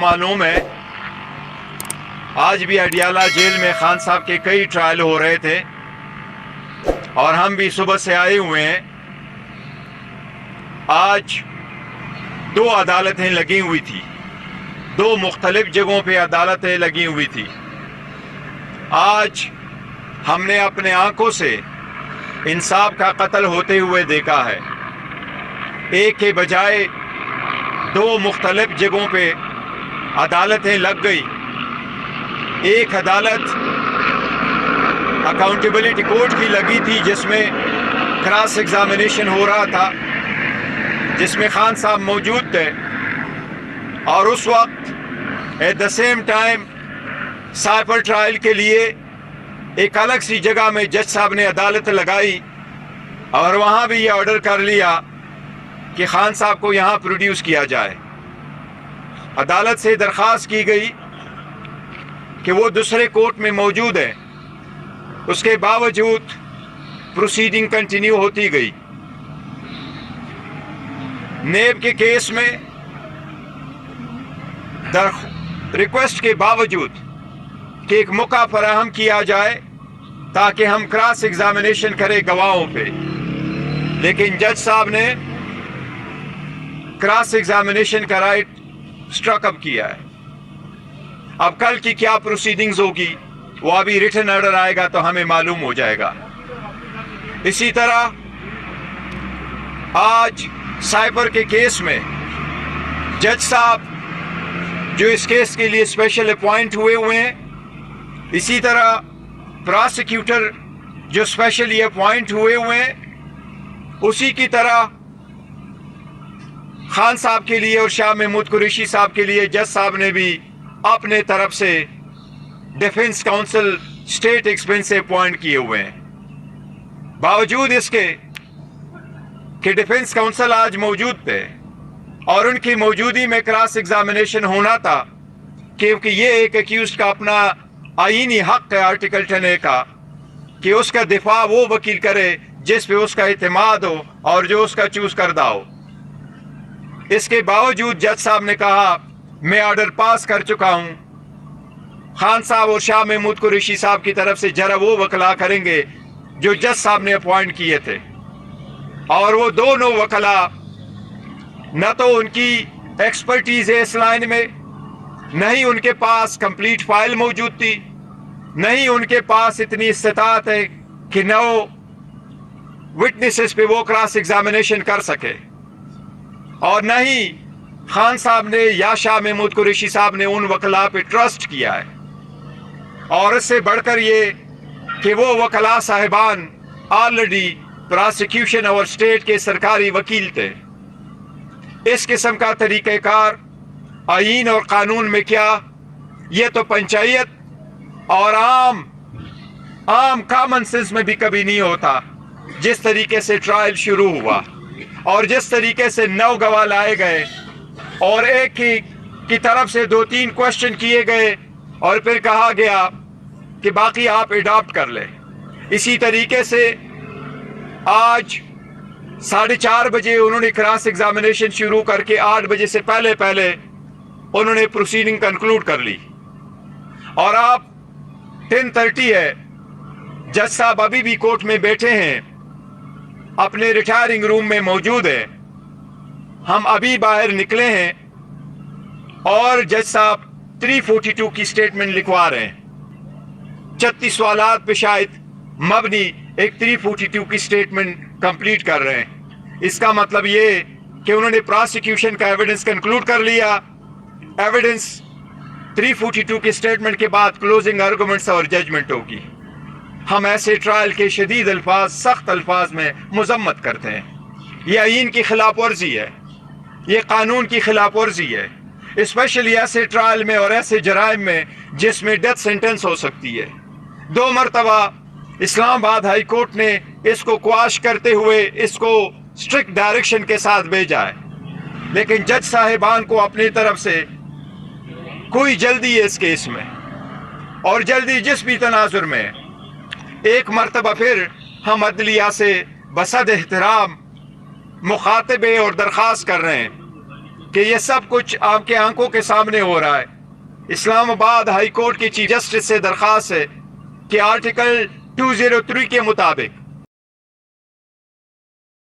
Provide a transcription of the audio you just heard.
मालूम है आज भी अडियाला जेल में खान साहब के कई ट्रायल हो रहे थे और हम भी सुबह से आए हुए हैं। आज दो अदालतें लगी हुई थी, दो मुख्तलिफ जगहों पे अदालतें लगी हुई थी। आज हमने अपने आंखों से इंसाफ का कत्ल होते हुए देखा है। एक के बजाय दो मुख्तलिफ जगहों पे अदालतें लग गई। एक अदालत अकाउंटेबिलिटी कोर्ट की लगी थी जिसमें क्रॉस एग्जामिनेशन हो रहा था, जिसमें खान साहब मौजूद थे, और उस वक्त at the same time cyber trial के लिए एक अलग सी जगह में जज साहब ने अदालत लगाई और वहाँ भी ये ऑर्डर कर लिया कि खान साहब को यहाँ प्रोड्यूस किया जाए। अदालत से दरख्वास्त की गई कि वो दूसरे कोर्ट में मौजूद है, उसके बावजूद प्रोसीडिंग कंटिन्यू होती गई। नेब के केस में रिक्वेस्ट के बावजूद कि एक मौका फराहम किया जाए ताकि हम क्रॉस एग्जामिनेशन करें गवाहों पे, लेकिन जज साहब ने क्रॉस एग्जामिनेशन का राइट स्ट्रक अप किया है। अब कल की क्या प्रोसीडिंग्स होगी वो अभी रिटन ऑर्डर आएगा तो हमें मालूम हो जाएगा। इसी तरह आज साइबर के केस में जज साहब जो इस केस के लिए स्पेशल अपॉइंट हुए हैं, इसी तरह प्रोसिक्यूटर जो स्पेशली अपॉइंट हुए हैं, उसी की तरह खान साहब के लिए और शाह महमूद कुरैशी साहब के लिए जज साहब ने भी अपने तरफ से डिफेंस काउंसिल स्टेट एक्सपेंस से अपॉइंट किए हुए हैं। बावजूद इसके कि डिफेंस काउंसिल आज मौजूद थे और उनकी मौजूदगी में क्रॉस एग्जामिनेशन होना था, क्योंकि ये एक एक्यूज का अपना आईनी हक है आर्टिकल 10A का कि उसका दिफा वो वकील करे जिस पे उसका इत्मीनान हो और जो उसका चूज करदा हो। इसके बावजूद जज साहब ने कहा मैं ऑर्डर पास कर चुका हूं, खान साहब और शाह महमूद कुरैशी साहब की तरफ से जरा वो वकला करेंगे जो जज साहब ने अपॉइंट किए थे। और वो दोनों वकला न तो उनकी एक्सपर्टीज है इस लाइन में, न ही उनके पास कंप्लीट फाइल मौजूद थी, न ही उनके पास इतनी इस्तात है कि न विटनेसेस पे वो क्रॉस एग्जामिनेशन कर सके, और न ही खान साहब ने या शाह महमूद कुरैशी साहब ने उन वकला पे ट्रस्ट किया है। और इससे बढ़कर ये कि वो वकला साहिबान ऑलरेडी प्रोसिक्यूशन और स्टेट के सरकारी वकील थे। इस किस्म का तरीक़ेकार आईन और कानून में क्या, ये तो पंचायत और आम कॉमन सेंस में भी कभी नहीं होता। जिस तरीके से ट्रायल शुरू हुआ और जिस तरीके से 9 गवाह लाए गए और एक की तरफ से 2-3 क्वेश्चन किए गए और फिर कहा गया कि बाकी आप एडॉप्ट कर ले, इसी तरीके से आज 4:30 बजे उन्होंने क्रॉस एग्जामिनेशन शुरू करके 8 बजे से पहले उन्होंने प्रोसीडिंग कंक्लूड कर ली। और आप 10:30 है, जज साहब अभी भी कोर्ट में बैठे हैं, अपने रिटायरिंग रूम में मौजूद है। हम अभी बाहर निकले हैं और जज साहब 342 की स्टेटमेंट लिखवा रहे हैं। 36 सवालात पे शायद मबनी एक 342 की स्टेटमेंट कंप्लीट कर रहे हैं। इसका मतलब ये कि उन्होंने प्रोसिक्यूशन का एविडेंस कंक्लूड कर लिया। एविडेंस 342 की स्टेटमेंट के बाद क्लोजिंग आर्गुमेंट्स और जजमेंट होगी। हम ऐसे ट्रायल के शदीद अल्फाज, सख्त अल्फाज में मजम्मत करते हैं। ये आईन की खिलाफ वर्जी है, ये कानून की खिलाफ वर्जी है, स्पेशली ऐसे ट्रायल में और ऐसे जराइम में जिसमें डेथ सेंटेंस हो सकती है। 2 मरतबा इस्लामाबाद हाई कोर्ट ने इसको क्वाश करते हुए इसको स्ट्रिक्ट डायरेक्शन के साथ भेजा है, लेकिन जज साहिबान को अपनी तरफ से कोई जल्दी है इस केस में, और जल्दी जिस भी तनाजुर में एक मरतबा फिर हम अदलिया से बसद एहतराम मुखातबे और दरख्वास्त कर रहे हैं کہ یہ سب کچھ آپ کے آنکھوں کے سامنے ہو رہا ہے۔ اسلام آباد ہائی کورٹ کی چیف جسٹس سے درخواست ہے کہ آرٹیکل 203 کے مطابق